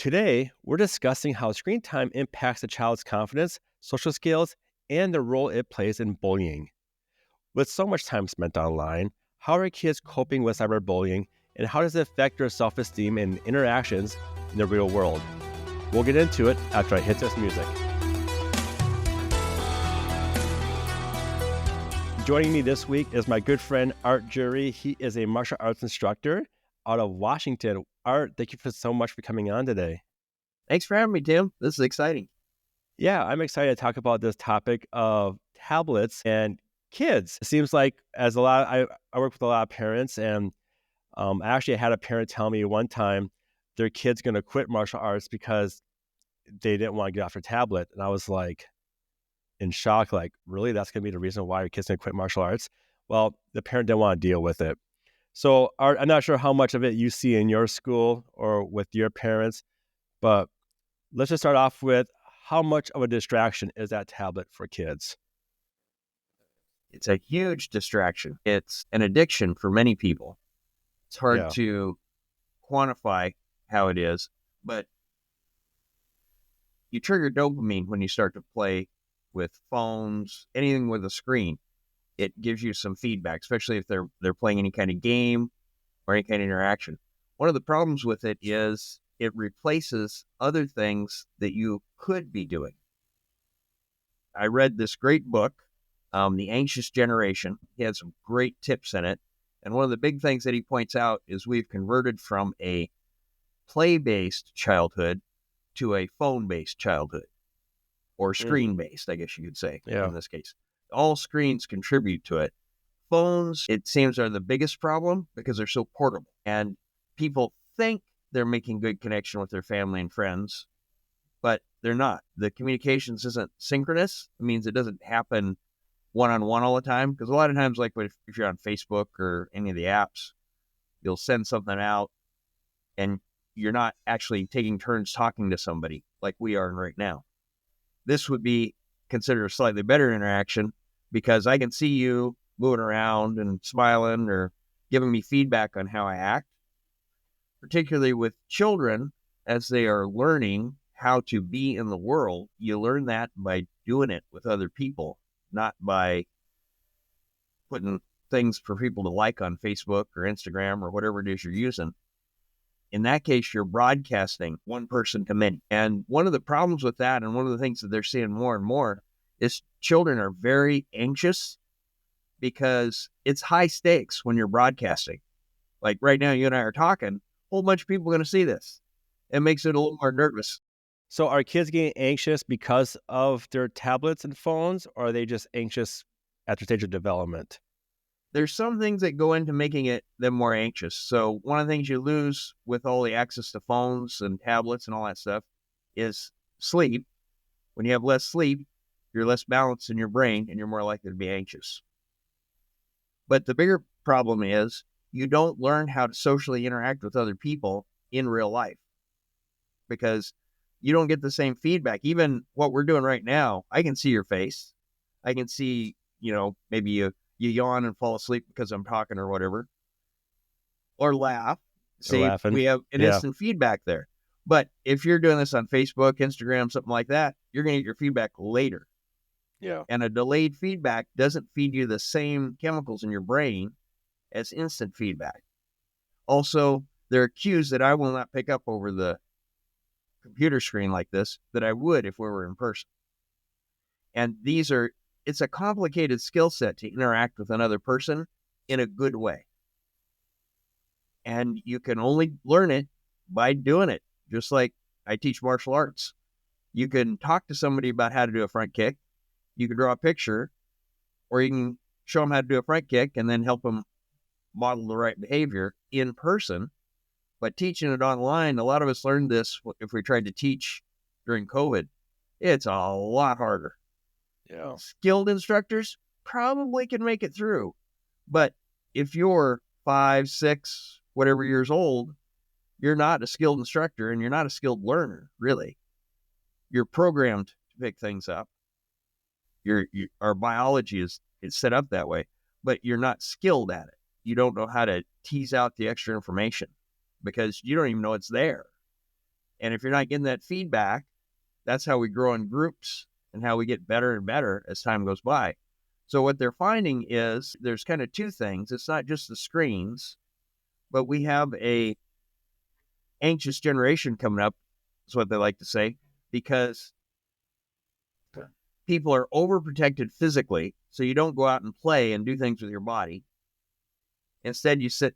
Today, we're discussing how screen time impacts a child's confidence, social skills, and the role it plays in bullying. With so much time spent online, how are kids coping with cyberbullying, and how does it affect their self esteem and interactions in the real world? We'll get into it after I hit this music. Joining me this week is my good friend Art Jury. He is a martial arts instructor out of Washington. Art, thank you so much for coming on today. Thanks for having me, Tim. This is exciting. Yeah, I'm excited to talk about this topic of tablets and kids. It seems like I work with a lot of parents, and I actually had a parent tell me one time their kid's going to quit martial arts because they didn't want to get off their tablet. And I was like in shock, like, really? That's going to be the reason why your kid's going to quit martial arts? Well, the parent didn't want to deal with it. So Art, I'm not sure how much of it you see in your school or with your parents, but let's just start off with how much of a distraction is that tablet for kids? It's a huge distraction. It's an addiction for many people. It's hard to quantify how it is, but you trigger dopamine when you start to play with phones, anything with a screen. It gives you some feedback, especially if they're playing any kind of game or any kind of interaction. One of the problems with it is it replaces other things that you could be doing. I read this great book, The Anxious Generation. He had some great tips in it. And one of the big things that he points out is we've converted from a play-based childhood to a phone-based childhood, or screen-based, I guess you could say, in this case. All screens contribute to it. Phones, it seems, are the biggest problem because they're so portable. And people think they're making good connection with their family and friends, but they're not. The communications isn't synchronous. It means it doesn't happen one-on-one all the time. Because a lot of times, like if you're on Facebook or any of the apps, you'll send something out and you're not actually taking turns talking to somebody like we are right now. This would be considered a slightly better interaction because I can see you moving around and smiling or giving me feedback on how I act. Particularly with children, as they are learning how to be in the world, you learn that by doing it with other people, not by putting things for people to like on Facebook or Instagram or whatever it is you're using. In that case, you're broadcasting one person to many. And one of the problems with that, and one of the things that they're seeing more and more, is children are very anxious because it's high stakes when you're broadcasting. Like right now, you and I are talking, a whole bunch of people are going to see this. It makes it a little more nervous. So are kids getting anxious because of their tablets and phones, or are they just anxious at the stage of development? There's some things that go into making them more anxious. So one of the things you lose with all the access to phones and tablets and all that stuff is sleep. When you have less sleep, you're less balanced in your brain and you're more likely to be anxious. But the bigger problem is you don't learn how to socially interact with other people in real life because you don't get the same feedback. Even what we're doing right now, I can see your face. I can see, maybe you yawn and fall asleep because I'm talking or whatever, or laugh. See, we have an instant feedback there. But if you're doing this on Facebook, Instagram, something like that, you're going to get your feedback later. Yeah. And a delayed feedback doesn't feed you the same chemicals in your brain as instant feedback. Also, there are cues that I will not pick up over the computer screen like this that I would if we were in person. And it's a complicated skill set to interact with another person in a good way. And you can only learn it by doing it. Just like I teach martial arts. You can talk to somebody about how to do a front kick. You can draw a picture, or you can show them how to do a front kick and then help them model the right behavior in person. But teaching it online, a lot of us learned this if we tried to teach during COVID. It's a lot harder. Yeah. Skilled instructors probably can make it through. But if you're 5, 6, whatever years old, you're not a skilled instructor and you're not a skilled learner, really. You're programmed to pick things up. Our biology is set up that way, but you're not skilled at it. You don't know how to tease out the extra information because you don't even know it's there. And if you're not getting that feedback, that's how we grow in groups and how we get better and better as time goes by. So what they're finding is there's kind of two things. It's not just the screens, but we have a anxious generation coming up, is what they like to say, because people are overprotected physically. So you don't go out and play and do things with your body. Instead, you sit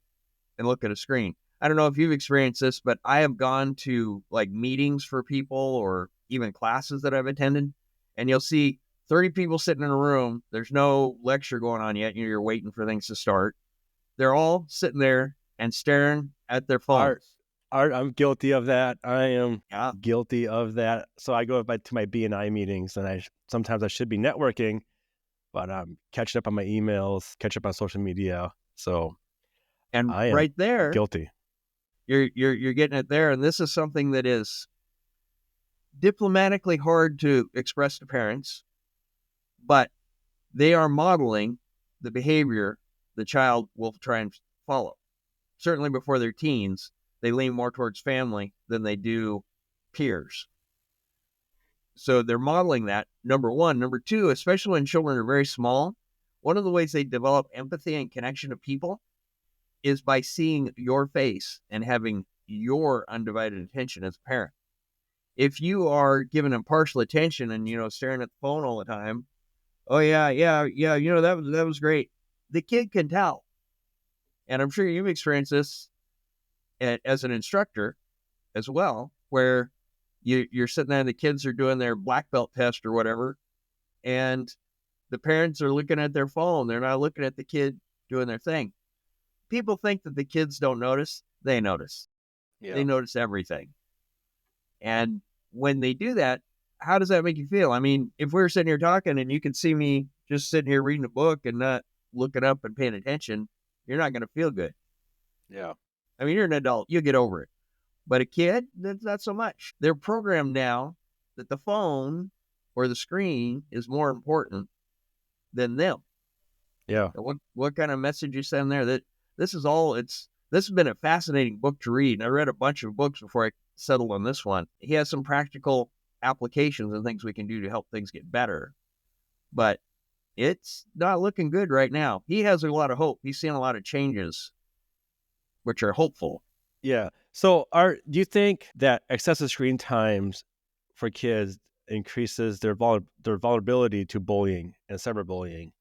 and look at a screen. I don't know if you've experienced this, but I have gone to like meetings for people or even classes that I've attended, and you'll see 30 people sitting in a room. There's no lecture going on yet. You're waiting for things to start. They're all sitting there and staring at their Art, phones. I'm guilty of that. I am Yeah. guilty of that. So I go to my BNI meetings, and sometimes I should be networking, but I'm catching up on my emails, catch up on social media. So And I am right there, guilty. you're getting it there. And this is something that is diplomatically hard to express to parents, but they are modeling the behavior the child will try and follow. Certainly before they're teens, they lean more towards family than they do peers. So they're modeling that, number one. Number two, especially when children are very small, one of the ways they develop empathy and connection to people is by seeing your face and having your undivided attention as a parent. If you are giving them partial attention and, staring at the phone all the time, oh yeah, that was great. The kid can tell. And I'm sure you've experienced this as an instructor as well, where you're sitting there and the kids are doing their black belt test or whatever, and the parents are looking at their phone. They're not looking at the kid doing their thing. People think that the kids don't notice. They notice. Yeah. They notice everything. And when they do that, how does that make you feel? I mean, if we're sitting here talking and you can see me just sitting here reading a book and not looking up and paying attention, you're not going to feel good. Yeah. I mean, you're an adult. You'll get over it. But a kid, that's not so much. They're programmed now that the phone or the screen is more important than them. Yeah. What kind of message you send there? This has been a fascinating book to read. And I read a bunch of books before I settled on this one. He has some practical applications and things we can do to help things get better. But it's not looking good right now. He has a lot of hope. He's seeing a lot of changes, which are hopeful. Yeah. So do you think that excessive screen times for kids increases their vulnerability to bullying and cyberbullying?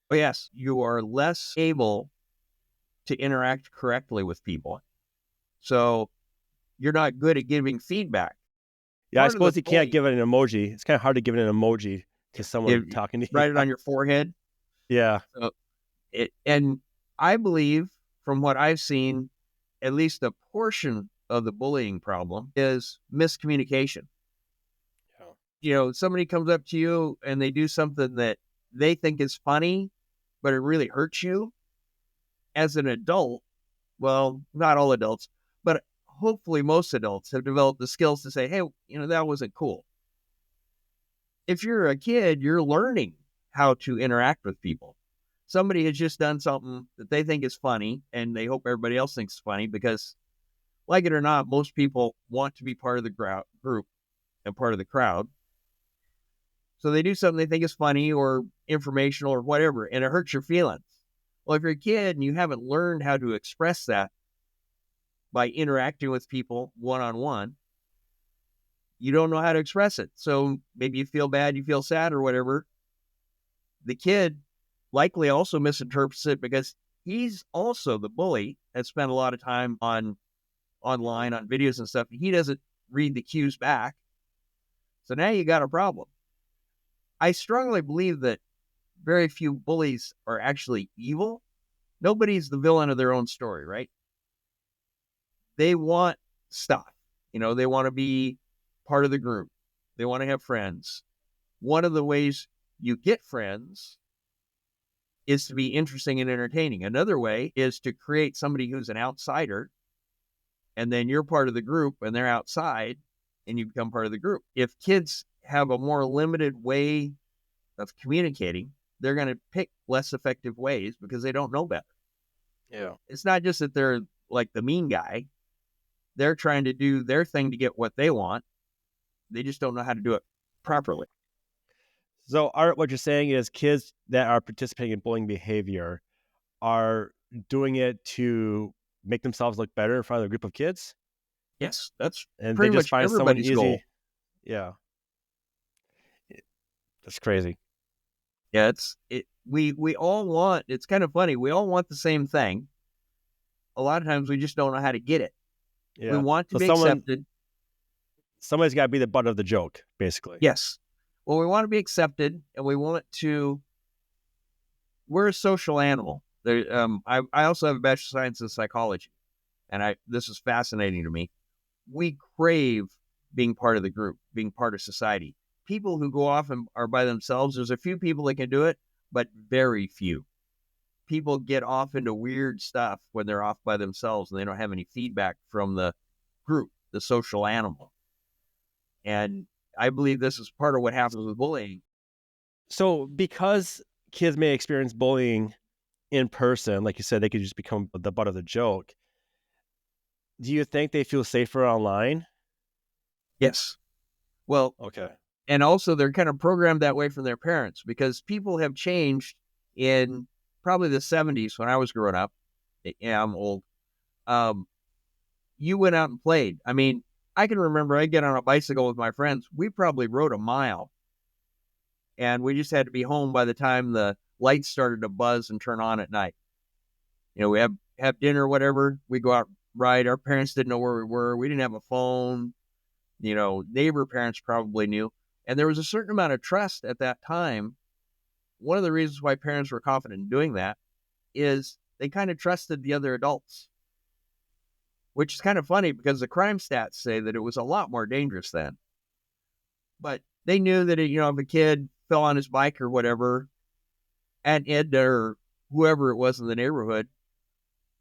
Oh, yes, you are less able to interact correctly with people. So you're not good at giving feedback. Yeah, I Part of the suppose you can't bully, give it an emoji. It's kind of hard to give it an emoji to someone talking to you. write it on your forehead. Yeah. So and I believe from what I've seen, at least a portion of the bullying problem is miscommunication. Somebody comes up to you and they do something that they think is funny, but it really hurts you. As an adult, well, not all adults, but hopefully most adults have developed the skills to say, hey, that wasn't cool. If you're a kid, you're learning how to interact with people. Somebody has just done something that they think is funny, and they hope everybody else thinks it's funny because, like it or not, most people want to be part of the group and part of the crowd. So they do something they think is funny or informational or whatever, and it hurts your feelings. Well, if you're a kid and you haven't learned how to express that by interacting with people one-on-one, you don't know how to express it. So maybe you feel bad, you feel sad or whatever. The kid likely also misinterprets it because he's also the bully, has spent a lot of time online on videos and stuff. He doesn't read the cues back. So now you got a problem. I strongly believe that very few bullies are actually evil. Nobody's the villain of their own story, right? They want stuff. They want to be part of the group. They want to have friends. One of the ways you get friends is to be interesting and entertaining. Another way is to create somebody who's an outsider, and then you're part of the group and they're outside and you become part of the group. If kids have a more limited way of communicating, they're going to pick less effective ways because they don't know better. Yeah. It's not just that they're like the mean guy. They're trying to do their thing to get what they want. They just don't know how to do it properly. So, Art, what you're saying is kids that are participating in bullying behavior are doing it to make themselves look better in front of a group of kids, Yes, that's and they pretty just much find someone everybody's easy. goal. Yeah, that's crazy. Yeah, we all want, it's kind of funny. We all want the same thing. A lot of times we just don't know how to get it. We Yeah. want to So be accepted. somebody's got to be the butt of the joke, basically. Yes. Well, we want to be accepted, and we want to, we're a social animal. I also have a Bachelor of Science in Psychology, and this is fascinating to me. We crave being part of the group, being part of society. People who go off and are by themselves, there's a few people that can do it, but very few. People get off into weird stuff when they're off by themselves and they don't have any feedback from the group, the social animal. And I believe this is part of what happens with bullying. So, because kids may experience bullying in person, like you said, they could just become the butt of the joke. Do you think they feel safer online? Yes. Well, Okay. and also they're kind of programmed that way from their parents because people have changed in probably the 70s when I was growing up. Yeah, I'm old. You went out and played. I mean, I can remember I'd get on a bicycle with my friends. We probably rode a mile, and we just had to be home by the time the lights started to buzz and turn on at night. We have dinner or whatever. We go out, ride. Our parents didn't know where we were. We didn't have a phone. Neighbor parents probably knew. And there was a certain amount of trust at that time. One of the reasons why parents were confident in doing that is they kind of trusted the other adults, which is kind of funny because the crime stats say that it was a lot more dangerous then. But they knew that, if a kid fell on his bike or whatever, and Ed or whoever it was in the neighborhood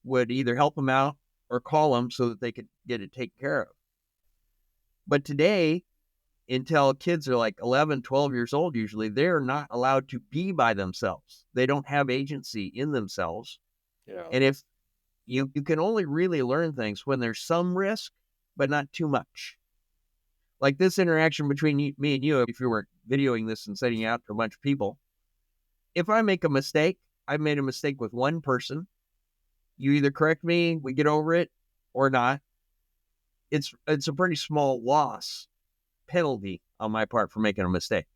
would either help him out or call him so that they could get it taken care of. But today, until kids are like 11, 12 years old, usually they're not allowed to be by themselves. They don't have agency in themselves. Yeah. And if you can only really learn things when there's some risk, but not too much. Like this interaction between me and you, if you were videoing this and sending it out to a bunch of people, if I make a mistake, I've made a mistake with one person. You either correct me, we get over it, or not. It's a pretty small loss penalty on my part for making a mistake.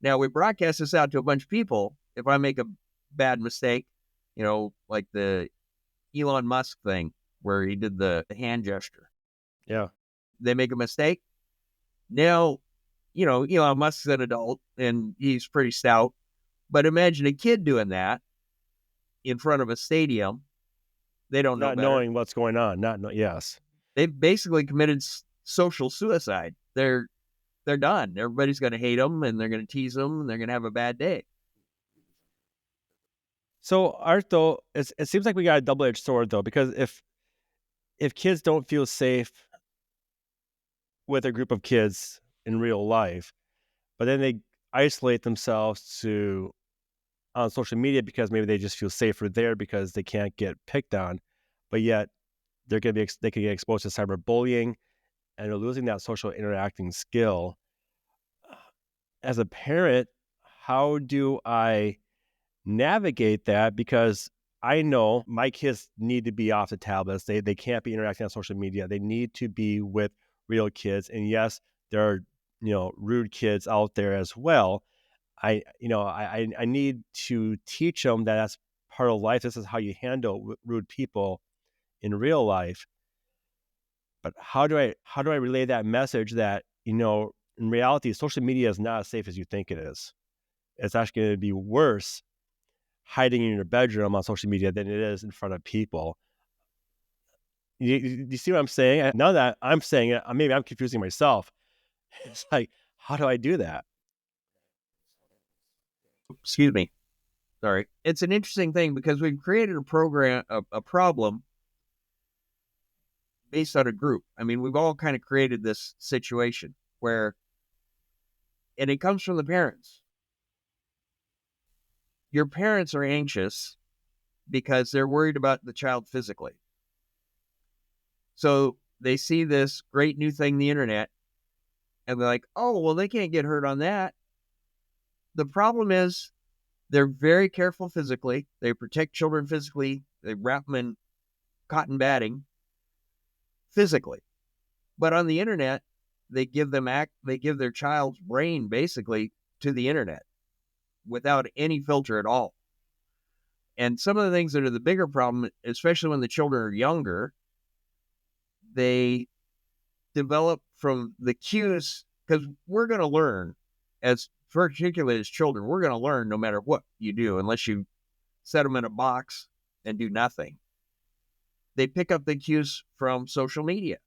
Now, we broadcast this out to a bunch of people. If I make a bad mistake, like the Elon Musk thing where he did the hand gesture. Yeah. They make a mistake. Now, Elon Musk's an adult and he's pretty stout. But imagine a kid doing that in front of a stadium. They don't know Not better. knowing what's going on. Yes. They've basically committed social suicide. They're done. Everybody's going to hate them and they're going to tease them and they're going to have a bad day. So, Art, though, it seems like we got a double-edged sword, though, because if kids don't feel safe with a group of kids in real life, but then they isolate themselves on social media because maybe they just feel safer there because they can't get picked on, but yet they could get exposed to cyberbullying and they're losing that social interacting skill. As a parent, how do I navigate that? Because I know my kids need to be off the tablets. They can't be interacting on social media. They need to be with real kids. And yes, there are, rude kids out there as well. I need to teach them that that's part of life. This is how you handle rude people in real life. But how do I relay that message that, in reality, social media is not as safe as you think it is. It's actually going to be worse hiding in your bedroom on social media than it is in front of people. You see what I'm saying? Now that I'm saying it, maybe I'm confusing myself. It's like, how do I do that? Excuse me. Sorry. It's an interesting thing because we've created a problem based on a group. I mean, we've all kind of created this situation where, and it comes from the parents. Your parents are anxious because they're worried about the child physically. So they see this great new thing, the internet, and they're like, oh, well, they can't get hurt on that. The problem is they're very careful physically. They protect children physically. They wrap them in cotton batting physically. But on the internet, they give their child's brain basically to the internet without any filter at all. And some of the things that are the bigger problem, especially when the children are younger, they develop from the cues, because we're going to learn, as particularly as children, we're going to learn no matter what you do, unless you set them in a box and do nothing. They pick up the cues from social media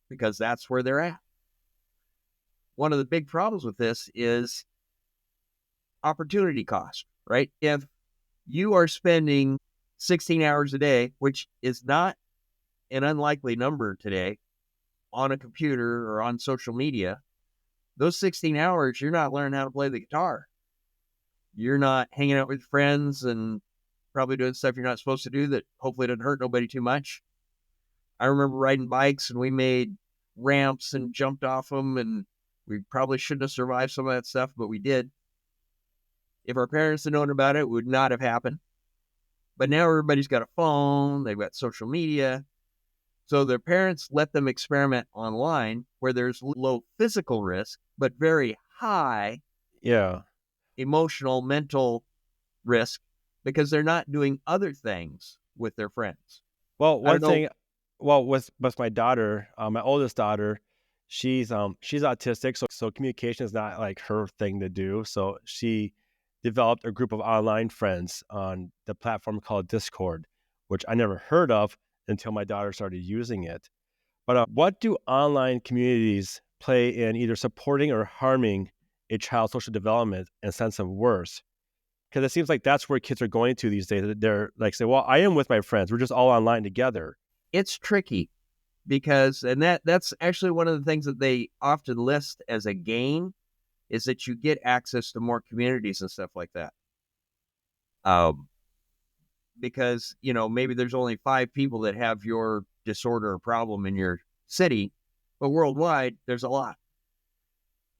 because that's where they're at. One of the big problems with this is opportunity cost, right? If you are spending 16 hours a day, which is not an unlikely number today, on a computer or on social media, those 16 hours, you're not learning how to play the guitar. You're not hanging out with friends and probably doing stuff you're not supposed to do that hopefully doesn't hurt nobody too much. I remember riding bikes and we made ramps and jumped off them, and we probably shouldn't have survived some of that stuff, but we did. If our parents had known about it, it would not have happened. But now everybody's got a phone, they've got social media. So their parents let them experiment online where there's low physical risk, but very high emotional, mental risk, because they're not doing other things with their friends. Well, I one don't know. thing, with my daughter, my oldest daughter, she's autistic, so communication is not like her thing to do. So she developed a group of online friends on the platform called Discord, which I never heard of until my daughter started using it. But what do online communities play in either supporting or harming a child's social development and sense of worth? Because it seems like that's where kids are going to these days. They're like, say, well, I am with my friends. We're just all online together. It's tricky because, and that's actually one of the things that they often list as a gain, is that you get access to more communities and stuff like that. Because, maybe there's only 5 people that have your disorder or problem in your city, but worldwide, there's a lot.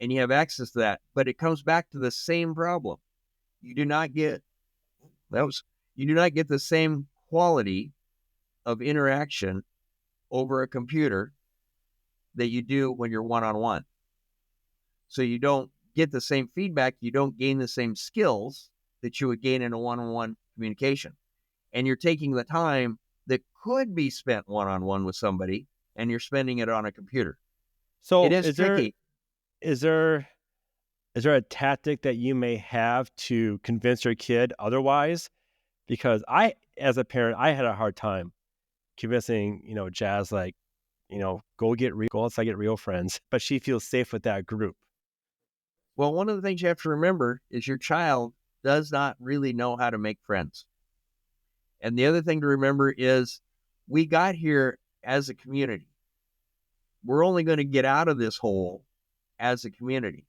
And you have access to that. But it comes back to the same problem. You do not get the same quality of interaction over a computer that you do when you're one-on-one. So you don't get the same feedback. You don't gain the same skills that you would gain in a one-on-one communication. And you're taking the time that could be spent one-on-one with somebody, and you're spending it on a computer. It So is tricky. is there a tactic that you may have to convince your kid otherwise? Because as a parent, I had a hard time convincing, Jazz, like, go outside, get real friends. But she feels safe with that group. Well, one of the things you have to remember is your child does not really know how to make friends. And the other thing to remember is we got here as a community. We're only going to get out of this hole as a community.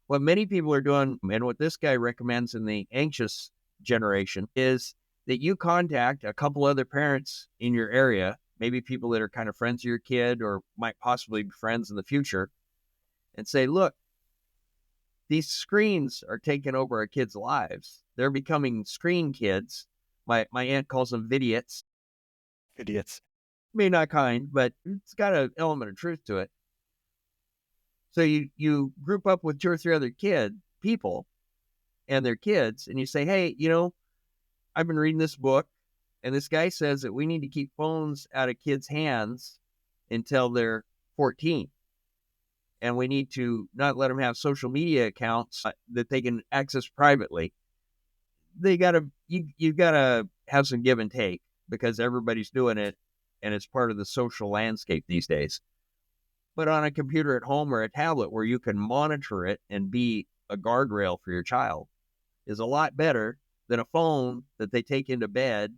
What many people are doing, and what this guy recommends in the anxious generation, is that you contact a couple other parents in your area, maybe people that are kind of friends of your kid or might possibly be friends in the future, and say, look, these screens are taking over our kids' lives. They're becoming screen kids. My aunt calls them vidiots. Idiots. Maybe not kind, but it's got an element of truth to it. So you group up with 2 or 3 other people and their kids, and you say, hey, I've been reading this book, and this guy says that we need to keep phones out of kids' hands until they're 14. And we need to not let them have social media accounts that they can access privately. You gotta have some give and take, because everybody's doing it, and it's part of the social landscape these days. But on a computer at home or a tablet where you can monitor it and be a guardrail for your child is a lot better than a phone that they take into bed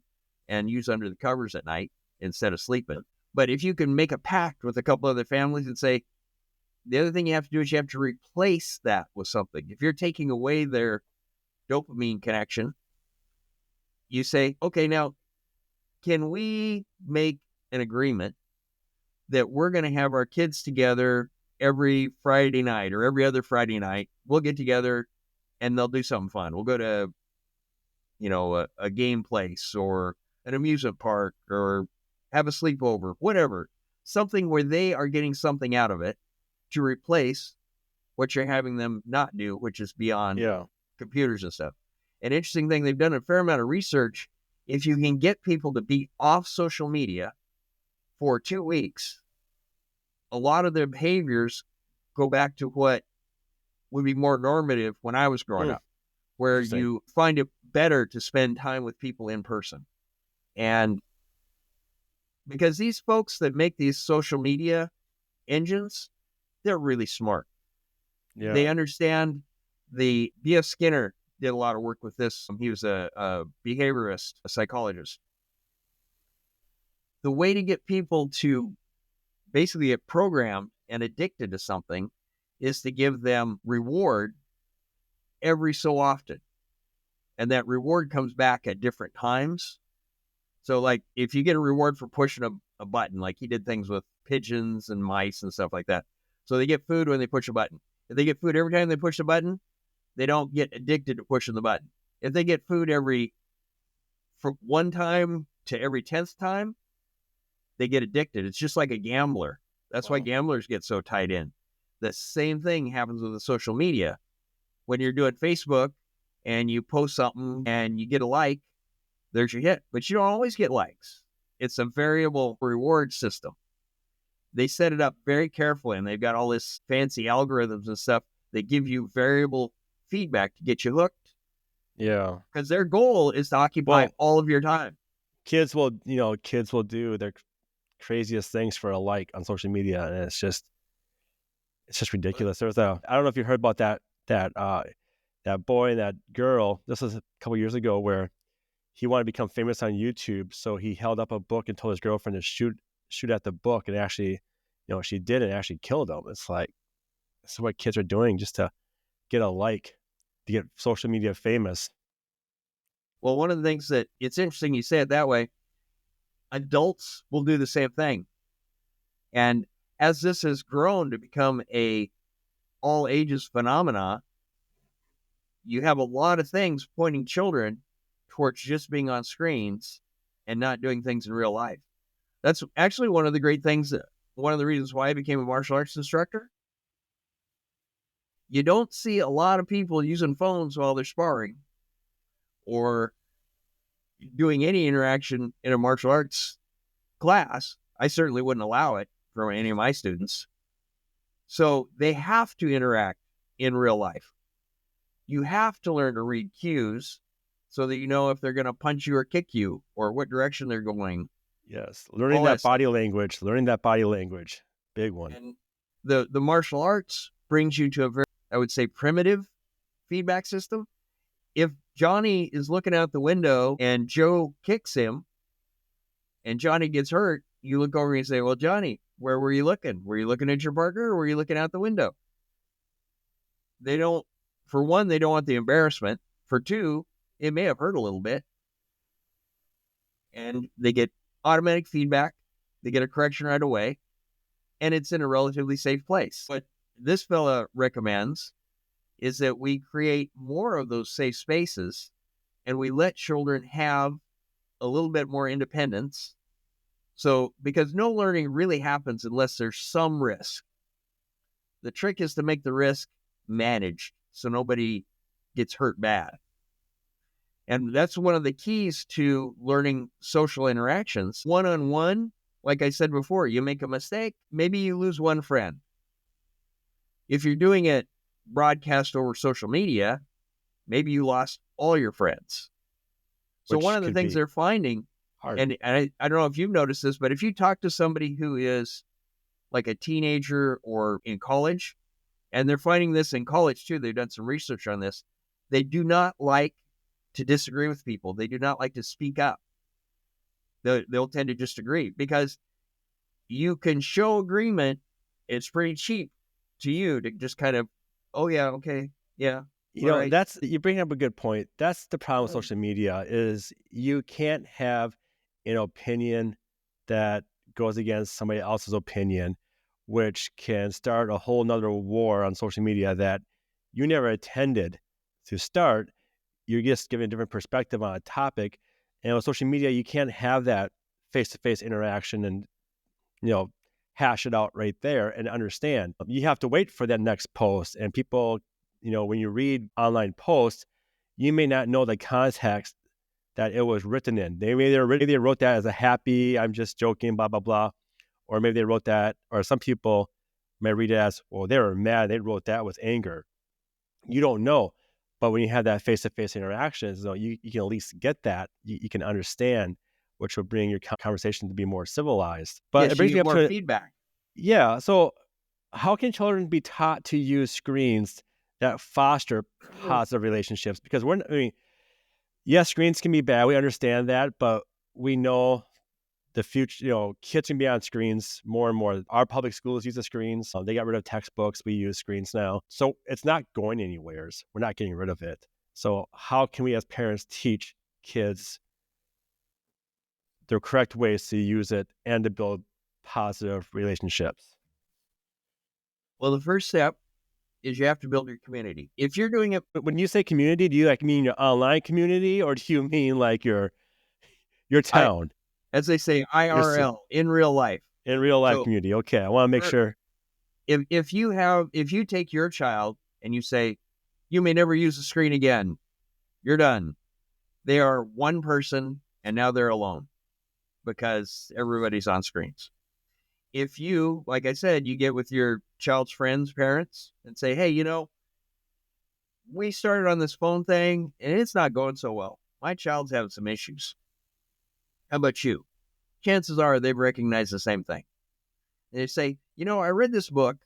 and use under the covers at night instead of sleeping. But if you can make a pact with a couple other families and say, the other thing you have to do is you have to replace that with something. If you're taking away their dopamine connection, you say, okay, now, can we make an agreement that we're going to have our kids together every Friday night or every other Friday night. We'll get together and they'll do something fun. We'll go to, a game place or an amusement park or have a sleepover, whatever. Something where they are getting something out of it to replace what you're having them not do, which is beyond Yeah. computers and stuff. An interesting thing, they've done a fair amount of research. If you can get people to be off social media for 2 weeks, a lot of their behaviors go back to what would be more normative when I was growing up, where Interesting. you find it better to spend time with people in person. And because these folks that make these social media engines, they're really smart. Yeah. They understand B.F. Skinner did a lot of work with this. He was a behaviorist, a psychologist. The way to get people to basically get programmed and addicted to something is to give them reward every so often. And that reward comes back at different times. So like if you get a reward for pushing a button, like he did things with pigeons and mice and stuff like that. So they get food when they push a button. If they get food every time they push the button, they don't get addicted to pushing the button. If they get food from one time to every 10th time, they get addicted. It's just like a gambler. That's why gamblers get so tied in. The same thing happens with the social media. When you're doing Facebook and you post something and you get a like, there's your hit. But you don't always get likes. It's a variable reward system. They set it up very carefully, and they've got all this fancy algorithms and stuff that give you variable feedback to get you hooked. Yeah. Because their goal is to occupy all of your time. Kids will do their craziest things for a like on social media, and it's just ridiculous. I don't know if you heard about that boy and that girl. This was a couple years ago where he wanted to become famous on YouTube, so he held up a book and told his girlfriend to shoot at the book, and actually, she did, and actually killed him. It's like, this is what kids are doing just to get a like, to get social media famous. Well, one of the things that it's interesting you say it that way, adults will do the same thing. And as this has grown to become a all ages phenomena, you have a lot of things pointing children towards just being on screens and not doing things in real life. That's actually one of the great things, one of the reasons why I became a martial arts instructor. You don't see a lot of people using phones while they're sparring or doing any interaction in a martial arts class. I certainly wouldn't allow it for any of my students. So they have to interact in real life. You have to learn to read cues so that you know if they're going to punch you or kick you or what direction they're going. Yes, learning that body language, big one. And the martial arts brings you to a very, I would say, primitive feedback system. If Johnny is looking out the window and Joe kicks him and Johnny gets hurt, you look over and you say, well, Johnny, where were you looking? Were you looking at your partner or were you looking out the window? For one, they don't want the embarrassment. For two, it may have hurt a little bit. And they get automatic feedback. They get a correction right away. And it's in a relatively safe place. What this fella recommends is that we create more of those safe spaces and we let children have a little bit more independence. So, because no learning really happens unless there's some risk. The trick is to make the risk managed so nobody gets hurt bad. And that's one of the keys to learning social interactions. One-on-one, like I said before, you make a mistake, maybe you lose one friend. If you're doing it broadcast over social media, maybe you lost all your friends. So one of the things they're finding, and I don't know if you've noticed this, but if you talk to somebody who is like a teenager or in college, and they're finding this in college too, they've done some research on this, they do not like to disagree with people. They do not like to speak up. They'll tend to just agree because you can show agreement. It's pretty cheap to you to just kind of, oh yeah, okay, yeah. You bring up a good point. That's the problem with social media is you can't have an opinion that goes against somebody else's opinion, which can start a whole nother war on social media that you never intended to start. You're just giving a different perspective on a topic. And with social media, you can't have that face-to-face interaction and, hash it out right there and understand. You have to wait for that next post. And people, when you read online posts, you may not know the context that it was written in. Maybe they wrote that as a happy, I'm just joking, blah, blah, blah. Or maybe they wrote that, or some people may read it as, well, they were mad. They wrote that with anger. You don't know. But when you have that face-to-face interactions, you can at least get that. You can understand, which will bring your conversation to be more civilized. But Yes, it you brings me get up more to, feedback. yeah. So how can children be taught to use screens that foster positive relationships? Because yes, screens can be bad. We understand that, but we know the future, kids can be on screens more and more. Our public schools use the screens. They got rid of textbooks. We use screens now. So it's not going anywhere. We're not getting rid of it. So how can we as parents teach kids the correct ways to use it and to build positive relationships? Well, the first step is you have to build your community. If you're doing it, But when you say community, do you mean your online community, or do you mean like your town, as they say, your IRL, in real life. in real life So community? Okay, I want to make sure. if you take your child and you say, you may never use the screen again, you're done. They are one person and now they're alone because everybody's on screens. If you, like I said, you get with your child's friends, parents, and say, hey, we started on this phone thing and it's not going so well. My child's having some issues. How about you? Chances are they've recognized the same thing. And they say, I read this book,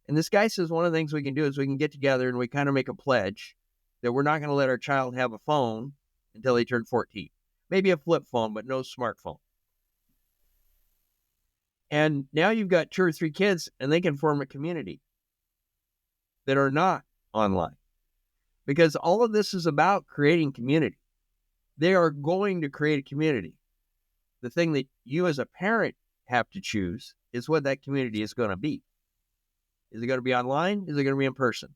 and this guy says one of the things we can do is we can get together and we kind of make a pledge that we're not going to let our child have a phone until they turn 14. Maybe a flip phone, but no smartphone. And now you've got 2 or 3 kids, and they can form a community that are not online. Because all of this is about creating community. They are going to create a community. The thing that you as a parent have to choose is what that community is going to be. Is it going to be online? Is it going to be in person?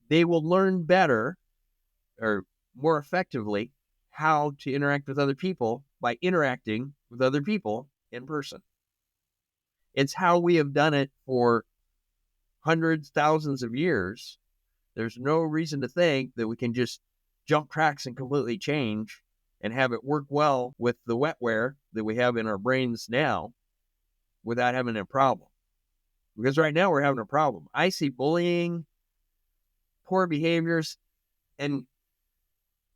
They will learn better or more effectively how to interact with other people by interacting with other people in person. It's how we have done it for hundreds, thousands of years. There's no reason to think that we can just jump tracks and completely change and have it work well with the wetware that we have in our brains now without having a problem. Because right now we're having a problem. I see bullying, poor behaviors, and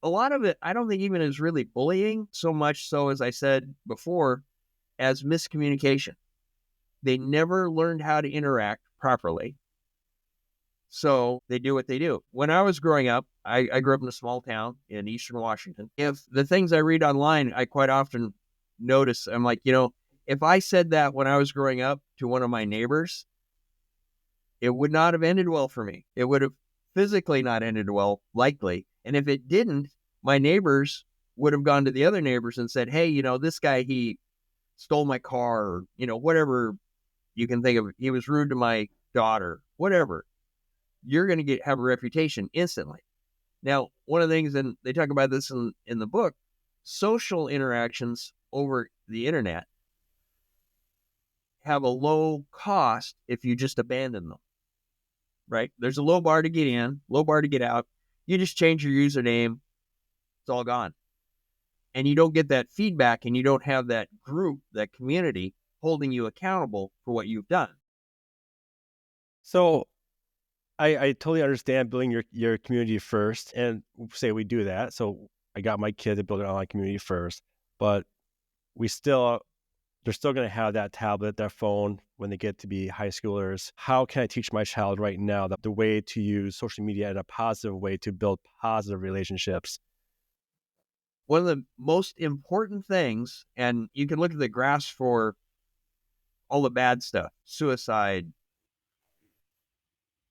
a lot of it I don't think even is really bullying so much so, as I said before, as miscommunication. They never learned how to interact properly. So they do what they do. When I was growing up, I grew up in a small town in Eastern Washington. If the things I read online, I quite often notice, I'm like, if I said that when I was growing up to one of my neighbors, it would not have ended well for me. It would have physically not ended well, likely. And if it didn't, my neighbors would have gone to the other neighbors and said, hey, this guy, he stole my car, or, whatever you can think of. He was rude to my daughter, whatever. You're going to have a reputation instantly. Now, one of the things, and they talk about this in the book, social interactions over the internet have a low cost if you just abandon them, right? There's a low bar to get in, low bar to get out. You just change your username. It's all gone. And you don't get that feedback, and you don't have that group, that community holding you accountable for what you've done. So I totally understand building your community first, and say we do that. So I got my kid to build an online community first, but they're still going to have that tablet, their phone when they get to be high schoolers. How can I teach my child right now the way to use social media in a positive way to build positive relationships? One of the most important things, and you can look at the graphs for all the bad stuff, suicide,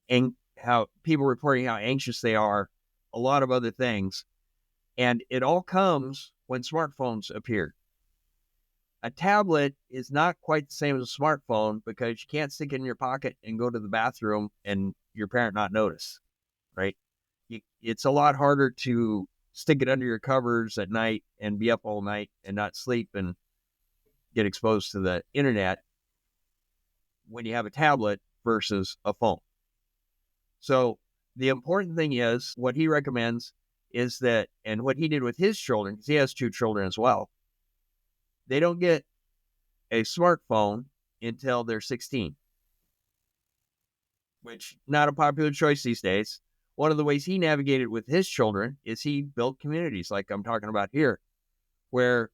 and how people reporting how anxious they are, a lot of other things. And it all comes when smartphones appeared. A tablet is not quite the same as a smartphone because you can't stick it in your pocket and go to the bathroom and your parent not notice, right? It's a lot harder to stick it under your covers at night and be up all night and not sleep and get exposed to the internet when you have a tablet versus a phone. So the important thing is what he recommends is that, and what he did with his children, because he has 2 children as well, they don't get a smartphone until they're 16, which not a popular choice these days. One of the ways he navigated with his children is he built communities like I'm talking about here, where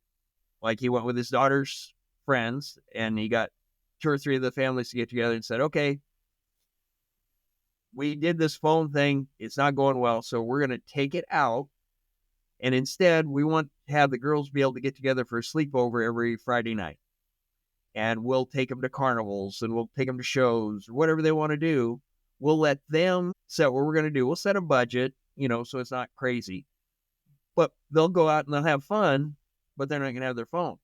like he went with his daughter's friends and he got 2 or 3 of the families to get together and said, okay, we did this phone thing. It's not going well. So we're going to take it out. And instead, we want to have the girls be able to get together for a sleepover every Friday night. And we'll take them to carnivals and we'll take them to shows or whatever they want to do. We'll let them set what we're going to do. We'll set a budget, so it's not crazy. But they'll go out and they'll have fun, but they're not going to have their phones.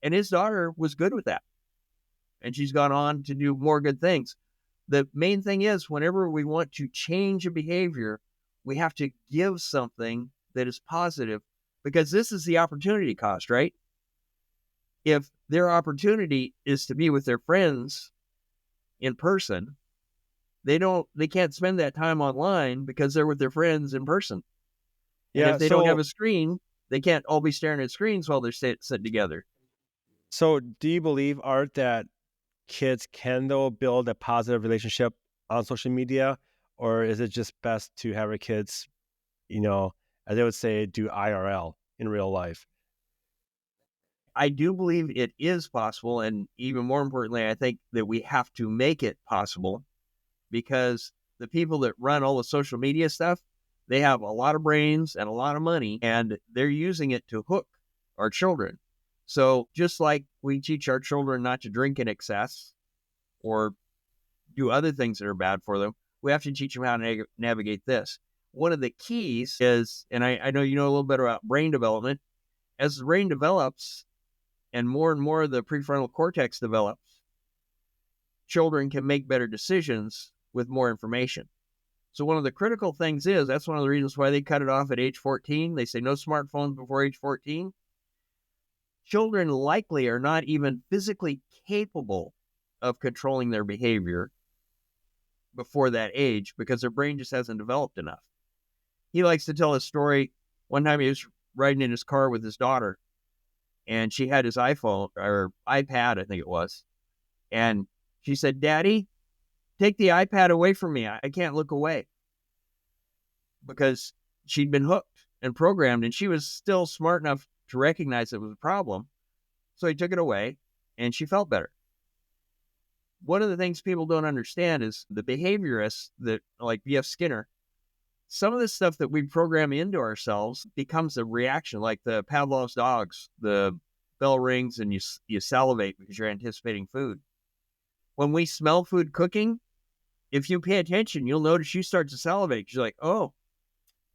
And his daughter was good with that. And she's gone on to do more good things. The main thing is whenever we want to change a behavior, we have to give something that is positive because this is the opportunity cost, right? If their opportunity is to be with their friends in person, they can't spend that time online because they're with their friends in person. And if they don't have a screen, they can't all be staring at screens while they're sitting together. So do you believe, Art, that kids can, though, build a positive relationship on social media? Or is it just best to have our kids, as they would say, do IRL in real life? I do believe it is possible. And even more importantly, I think that we have to make it possible because the people that run all the social media stuff, they have a lot of brains and a lot of money, and they're using it to hook our children. So just like we teach our children not to drink in excess or do other things that are bad for them, we have to teach them how to navigate this. One of the keys is, and I know you know a little bit about brain development, as the brain develops and more of the prefrontal cortex develops, children can make better decisions with more information. So one of the critical things is, that's one of the reasons why they cut it off at age 14. They say no smartphones before age 14. Children likely are not even physically capable of controlling their behavior before that age because their brain just hasn't developed enough. He likes to tell a story. One time he was riding in his car with his daughter, and she had his iPhone or iPad, I think it was. And she said, "Daddy, take the iPad away from me. I can't look away." Because she'd been hooked and programmed, and she was still smart enough to recognize it was a problem. So he took it away, and she felt better. One of the things people don't understand is the behaviorists that, like B.F. Skinner, some of the stuff that we program into ourselves becomes a reaction, like the Pavlov's dogs. The bell rings and you salivate because you're anticipating food. When we smell food cooking, if you pay attention, you'll notice you start to salivate. You're like, oh,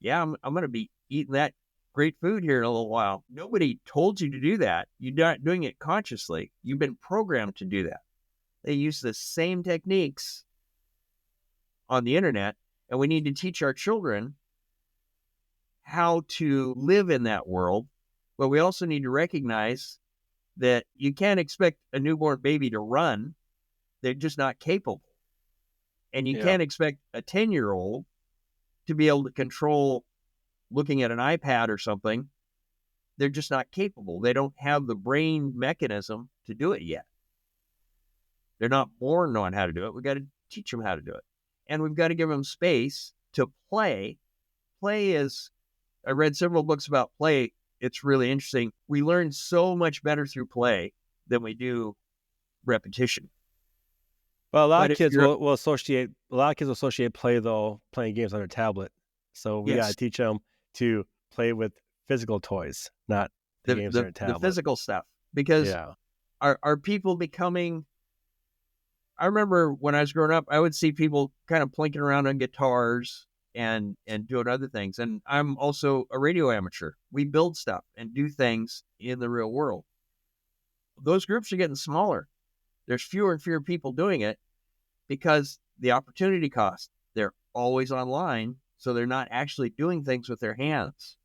yeah, I'm going to be eating that great food here in a little while. Nobody told you to do that. You're not doing it consciously. You've been programmed to do that. They use the same techniques on the internet, and we need to teach our children how to live in that world. But we also need to recognize that you can't expect a newborn baby to run. They're just not capable. And you can't expect a 10-year-old to be able to control looking at an iPad or something. They're just not capable. They don't have the brain mechanism to do it yet. They're not born knowing how to do it. We've got to teach them how to do it. And we've got to give them space to play. Play is, I read several books about play. It's really interesting. We learn so much better through play than we do repetition. Well, a lot of kids will associate play, though, playing games on their tablet. So we got to teach them to play with physical toys, not the games on their tablet. The physical stuff. Because are people becoming... I remember when I was growing up, I would see people kind of plinking around on guitars and doing other things. And I'm also a radio amateur. We build stuff and do things in the real world. those groups are getting smaller. There's fewer and fewer people doing it because the opportunity cost. They're always online, so they're not actually doing things with their hands.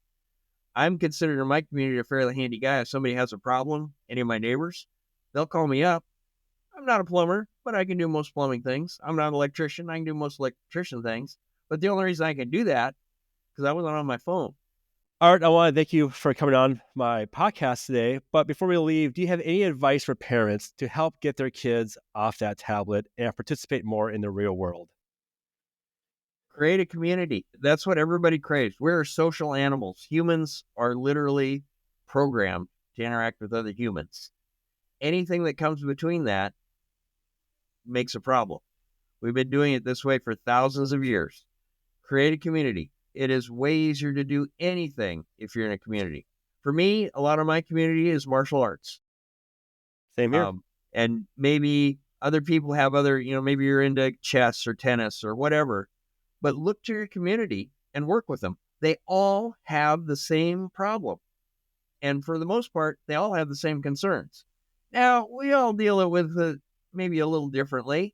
I'm considered in my community a fairly handy guy. If somebody has a problem, any of my neighbors, they'll call me up. I'm not a plumber, but I can do most plumbing things. I'm not an electrician. I can do most electrician things. But the only reason I can do that is because I wasn't on my phone. Art, I want to thank you for coming on my podcast today. But before we leave, do you have any advice for parents to help get their kids off that tablet and participate more in the real world? Create a community. That's what everybody craves. We're social animals. Humans are literally programmed to interact with other humans. Anything that comes between that makes a problem. We've been doing it this way for thousands of years. Create a community. It is way easier to do anything if you're in a community. For me, a lot of my community is martial arts. Same here. And maybe other people have other, maybe you're into chess or tennis or whatever. But look to your community and work with them. They all have the same problem. And for the most part, they all have the same concerns. Now, we all deal with it maybe a little differently,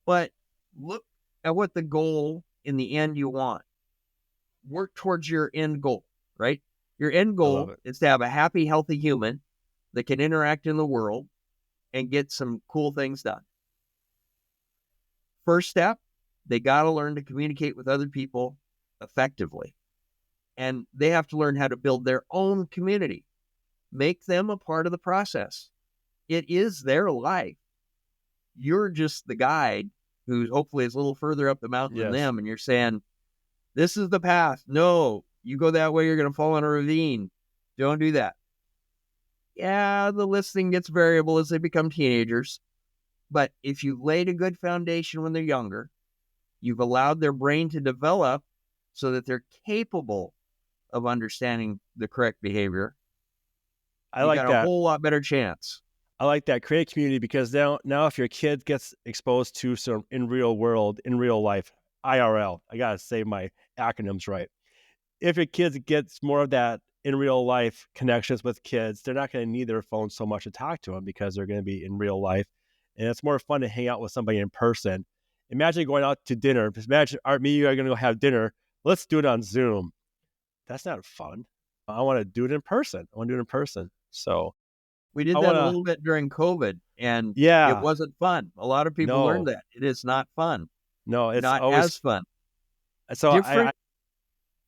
but look at what the goal in the end you want. Work towards your end goal, right? Your end goal is to have a happy, healthy human that can interact in the world and get some cool things done. First step, they got to learn to communicate with other people effectively. And they have to learn how to build their own community. Make them a part of the process. It is their life. You're just the guide who hopefully is a little further up the mountain than them. And you're saying, this is the path. No, you go that way, you're going to fall in a ravine. Don't do that. Yeah, the listening gets variable as they become teenagers. But if you laid a good foundation when they're younger, you've allowed their brain to develop so that they're capable of understanding the correct behavior. I like got that. A whole lot better chance. I like that. Create a community, because now if your kid gets exposed to some in real life, IRL, I got to say my acronyms right. If your kids gets more of that in real life connections with kids, they're not going to need their phone so much to talk to them because they're going to be in real life. And it's more fun to hang out with somebody in person. Imagine going out to dinner. Imagine, Art, me, you are going to go have dinner. Let's do it on Zoom. That's not fun. I want to do it in person. So we did that a little bit during COVID, and it wasn't fun. A lot of people learned that. It is not fun. No, it's not always as fun. So different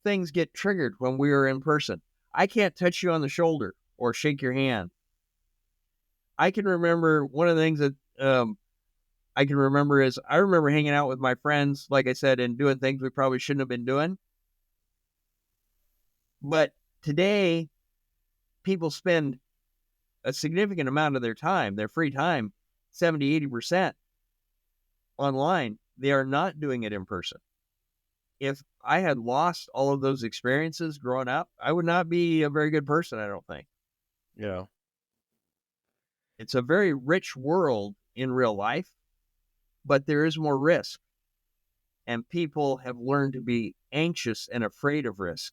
things get triggered when we are in person. I can't touch you on the shoulder or shake your hand. I can remember one of the things that I can remember is I remember hanging out with my friends, like I said, and doing things we probably shouldn't have been doing. But today, people spend a significant amount of their time, their free time, 70, 80% online. They are not doing it in person. If I had lost all of those experiences growing up, I would not be a very good person, I don't think. Yeah. It's a very rich world in real life, but there is more risk. And people have learned to be anxious and afraid of risk.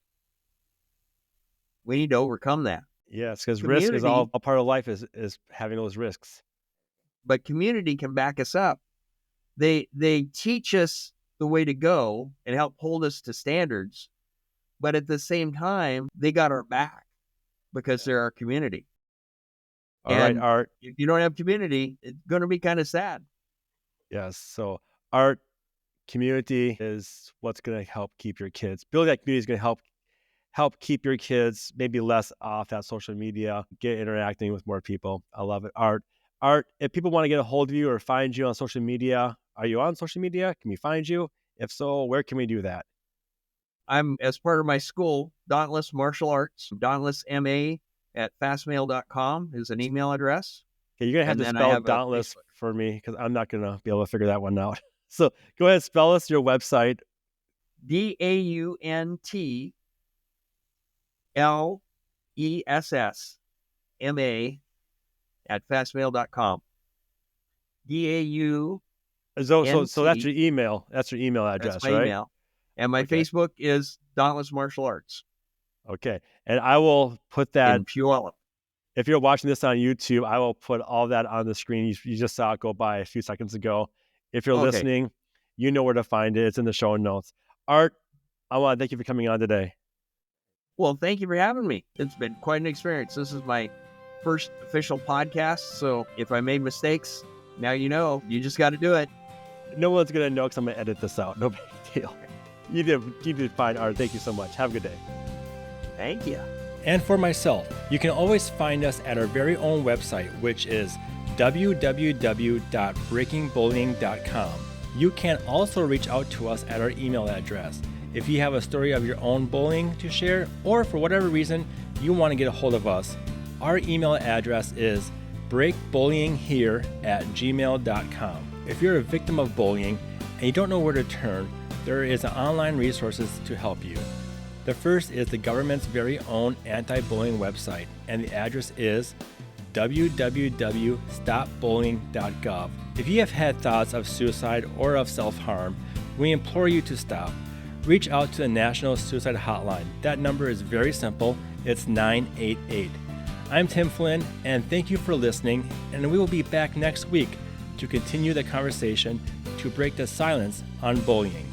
We need to overcome that. Yes, because risk is all a part of life, is having those risks. But community can back us up. They teach us the way to go and help hold us to standards. But at the same time, they got our back because they're our community. All right, Art. If you don't have community, it's going to be kind of sad. Yes. So Art, community is what's going to help keep your kids. Building that community is going to help keep your kids maybe less off that social media, get interacting with more people. I love it. Art, if people want to get a hold of you or find you on social media, are you on social media? Can we find you? If so, where can we do that? I'm, as part of my school, Dauntless Martial Arts, Dauntless MA at fastmail.com is an email address. Okay, you're going to have to spell Dauntless for me because I'm not going to be able to figure that one out. So go ahead, spell us your website. DAUNTLESSMA at fastmail.com. DAU. So that's your email. That's your email address, that's my right? Email. And my Facebook is Dauntless Martial Arts. Okay. And I will put that in Puyallup. If you're watching this on YouTube, I will put all that on the screen. You just saw it go by a few seconds ago. If you're Okay. listening, you know where to find it. It's in the show notes. Art, I want to thank you for coming on today. Well, thank you for having me. It's been quite an experience. This is my first official podcast, so if I made mistakes, now you know. You just got to do it. No one's going to know because I'm going to edit this out. No big deal. You did fine, Art. Thank you so much. Have a good day. Thank you. And for myself, you can always find us at our very own website, which is www.breakingbullying.com. You can also reach out to us at our email address. If you have a story of your own bullying to share, or for whatever reason you want to get a hold of us, our email address is breakbullyinghere@gmail.com. If you're a victim of bullying and you don't know where to turn, there is online resources to help you. The first is the government's very own anti-bullying website, and the address is www.stopbullying.gov. If you have had thoughts of suicide or of self-harm, we implore you to stop. Reach out to the National Suicide Hotline. That number is very simple. It's 988. I'm Tim Flynn, and thank you for listening, and we will be back next week to continue the conversation to break the silence on bullying.